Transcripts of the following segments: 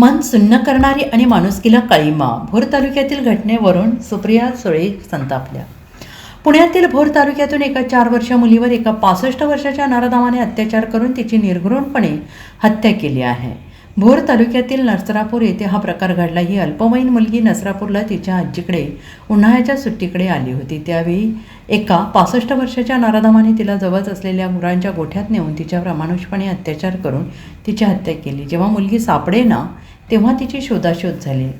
मन सुन्न करणारी आणि माणुसकीला काळीमा. भोर तालुक्यातील घटनेवरून सुप्रिया सुळे संतापल्या. पुण्यातील भोर तालुक्यातून एका 4 वर्षीय मुलीवर एका 65 वर्षाच्या नराधमाने अत्याचार करून तिची निर्घृणपणे हत्या केली आहे. भोर तालुक्यातील नसरापूर येथे हा प्रकार घडला. ही अल्पवयीन मुलगी नसरापूरला तिच्या आजीकडे उन्हाळ्याच्या सुट्टीकडे आली होती. त्यावेळी एका 65 वर्षाच्या नराधमाने तिला जवळच असलेल्या गुरांच्या गोठ्यात नेऊन तिच्यावर अमानुषपणे अत्याचार करून तिची हत्या केली. जेव्हा मुलगी सापडेना तेव्हा तिची शोधाशोध झाली.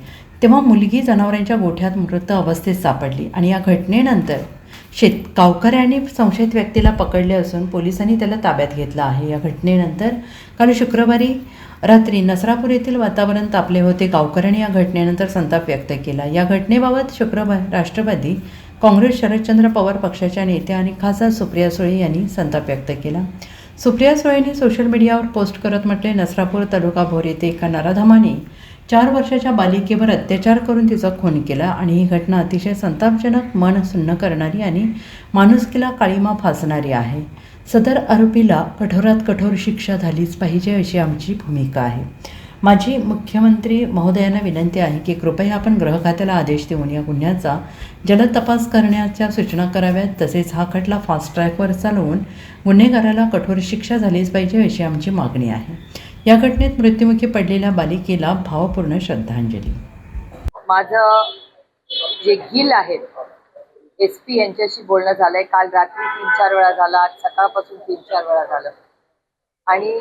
तेव्हा मुलगी जनावरांच्या गोठ्यात मृत अवस्थेत सापडली आणि या घटनेनंतर गावकऱ्यांनी संशयित व्यक्तीला पकडले असून पोलिसांनी त्याला ताब्यात घेतलं आहे. या घटनेनंतर काल शुक्रवारी रात्री नसरापूर येथील वातावरण तापले होते. गावकऱ्यांनी या घटनेनंतर संताप व्यक्त केला. या घटनेबाबत शुक्रवार राष्ट्रवादी काँग्रेस शरदचंद्र पवार पक्षाच्या नेत्या आणि खासदार सुप्रिया सुळे यांनी संताप व्यक्त केला. सुप्रिया सुळेंनी सोशल मीडियावर पोस्ट करत म्हटले, नसरापूर तालुका भोर येथे एका नराधमाने 4 वर्षाच्या बालिकेवर अत्याचार करून तिचा खून केला आणि ही घटना अतिशय संतापजनक, मन सुन्न करणारी आणि माणुसकीला काळीमा फासणारी आहे. सदर आरोपीला कठोरात कठोर शिक्षा झालीच पाहिजे अशी आमची भूमिका आहे. माझी मुख्यमंत्री महोदयांना विनंती आहे की कृपया आपण गृह खात्याला आदेश देऊन या गुन्ह्याचा जलद तपास करण्याच्या सूचना कराव्यात. तसेच हा खटला फास्ट ट्रॅकवर चालवून गुन्हेगाराला कठोर शिक्षा झालीच पाहिजे अशी आमची मागणी आहे. या घटनेत मृत्युमुखी पडलेल्या बालिकेला भावपूर्ण श्रद्धांजली. माझं जे गिल आहेत SP यांच्याशी बोलणं झालंय. काल रात्री 3-4 वेळा झालं, आज सकाळपासून 3-4 वेळा झालं. आणि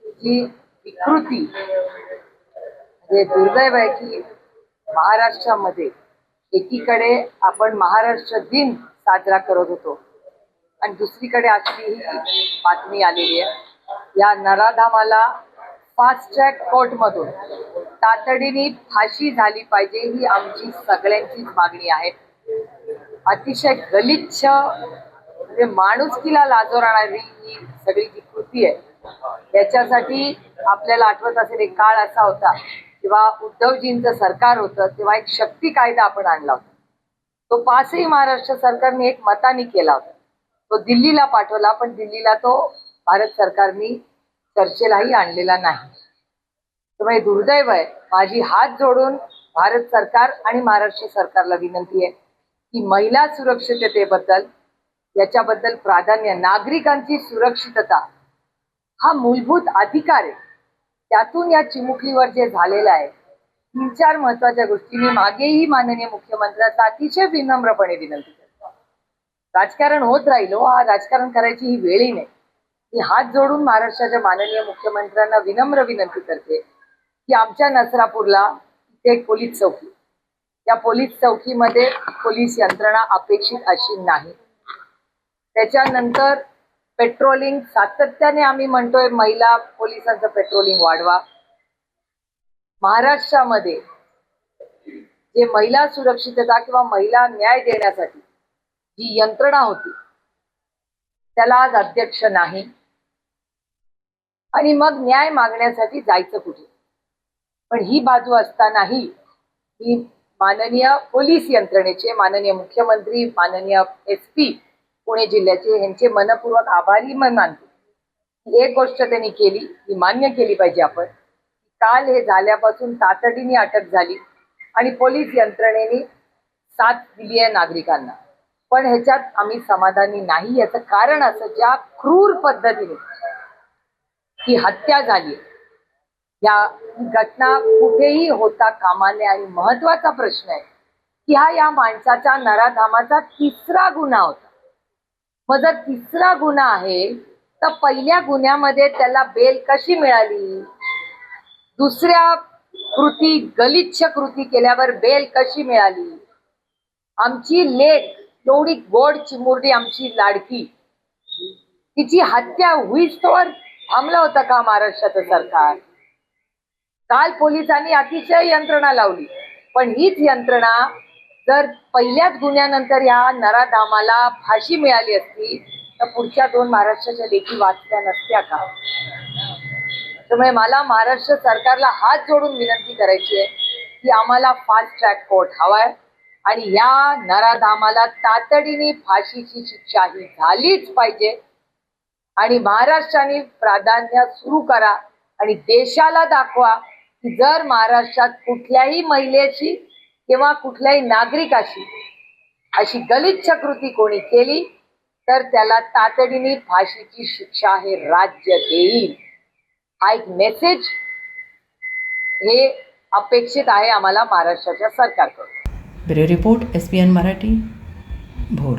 जी विकृती म्हणजे दुर्दैव आहे की महाराष्ट्रामध्ये एकीकडे आपण महाराष्ट्र दिन साजरा करत होतो आणि दुसरीकडे अशी ही बातमी आलेली आहे. या नराधामाला फास्ट ट्रॅक कोर्टमधून तातडीने फाशी झाली पाहिजे ही आमची सगळ्यांचीच मागणी आहे. अतिशय गलिच्छ म्हणजे माणुसकीला लाजवणारी ही सगळी जी कृती आहे याच्यासाठी आपल्याला आठवत असेल एक काळ असा होता जेव्हा उद्धवजींचं सरकार होतं तेव्हा एक शक्ती कायदा आपण आणला होता. तो पासही महाराष्ट्र सरकारने एक मताने केला होता. तो दिल्लीला पाठवला पण दिल्लीला तो भारत सरकारने चर्चेलाही आणलेला नाही. त्यामुळे दुर्दैव आहे. माझी हात जोडून भारत सरकार आणि महाराष्ट्र सरकारला विनंती आहे की महिला सुरक्षिततेबद्दल याच्याबद्दल प्राधान्य, नागरिकांची सुरक्षितता हा मूलभूत अधिकार आहे. त्यातून या चिमुकलीवर जे झालेलं आहे 3-4 महत्वाच्या गोष्टी मी मागेही माननीय मुख्यमंत्र्यांना अतिशय विनम्रपणे विनंती करतो. राजकारण होत राहिलो, हा राजकारण करायची ही वेळही नाही. मी हात जोडून महाराष्ट्राच्या माननीय मुख्यमंत्र्यांना विनम्र विनंती करते की आमच्या नसरापूरला इथे एक पोलीस चौकी, या पोलीस चौकीमध्ये पोलीस यंत्रणा अपेक्षित अशी नाही. त्याच्यानंतर पेट्रोलिंग सातत्याने आम्ही म्हणतोय महिला पोलिसांचं पेट्रोलिंग वाढवा. महाराष्ट्रामध्ये जे महिला सुरक्षितता किंवा महिला न्याय देण्यासाठी जी यंत्रणा होती त्याला आज अध्यक्ष नाही आणि मग न्याय मागण्यासाठी जायचं कुठे. पण ही बाजू असतानाही मी माननीय पोलीस यंत्रणेचे, माननीय मुख्यमंत्री, माननीय SP पुणे जिल्ह्याचे यांचे मनपूर्वक आभारी मानतो. एक गोष्ट त्यांनी केली, ही मान्य केली पाहिजे आपण. काल हे झाल्यापासून तातडीने अटक झाली आणि पोलीस यंत्रणेने साथ दिली आहे नागरिकांना. पण ह्याच्यात आम्ही समाधानी नाही. याचं कारण असं, ज्या क्रूर पद्धतीने ही हत्या झाली या घटना कुठेही होता कामा नये. आणि महत्वाचा प्रश्न आहे की हा या माणसाच्या नराधामाचा 3रा गुन्हा होता. मग जर 3रा गुन्हा आहे तर पहिल्या गुन्ह्यामध्ये त्याला बेल कशी मिळाली? दुसऱ्या कृती, गलिच्छ कृती केल्यावर बेल कशी मिळाली? आमची लेक एवढी गोड चिमुरडी, आमची लाडकी, तिची हत्या होईस्तोवर थांबलं होतं का महाराष्ट्राचं सरकार? काल पोलिसांनी अतिशय यंत्रणा लावली, पण हीच यंत्रणा जर पहिल्याच गुन्ह्यानंतर या नराधामाला फाशी मिळाली असती तर पुढच्या 2 महाराष्ट्राच्या लेखी वाचल्या नसत्या का? त्यामुळे मला महाराष्ट्र सरकारला हात जोडून विनंती करायची आहे की आम्हाला फास्ट ट्रॅक कोर्ट हवाय आणि या नराधामाला तातडीने फाशीची शिक्षा ही झालीच पाहिजे. आणि महाराष्ट्राने प्राधान्य सुरू करा आणि देशाला दाखवा की जर महाराष्ट्रात कुठल्याही महिलेशी किंवा कुठल्याही नागरिकाशी अशी गलिच्छ कृती कोणी केली तर त्याला तातडीने फाशीची शिक्षा हे राज्य देईल. हा एक मेसेज हे अपेक्षित आहे आम्हाला महाराष्ट्राच्या सरकारकडून. Bureau report SPN Marathi, Bhor.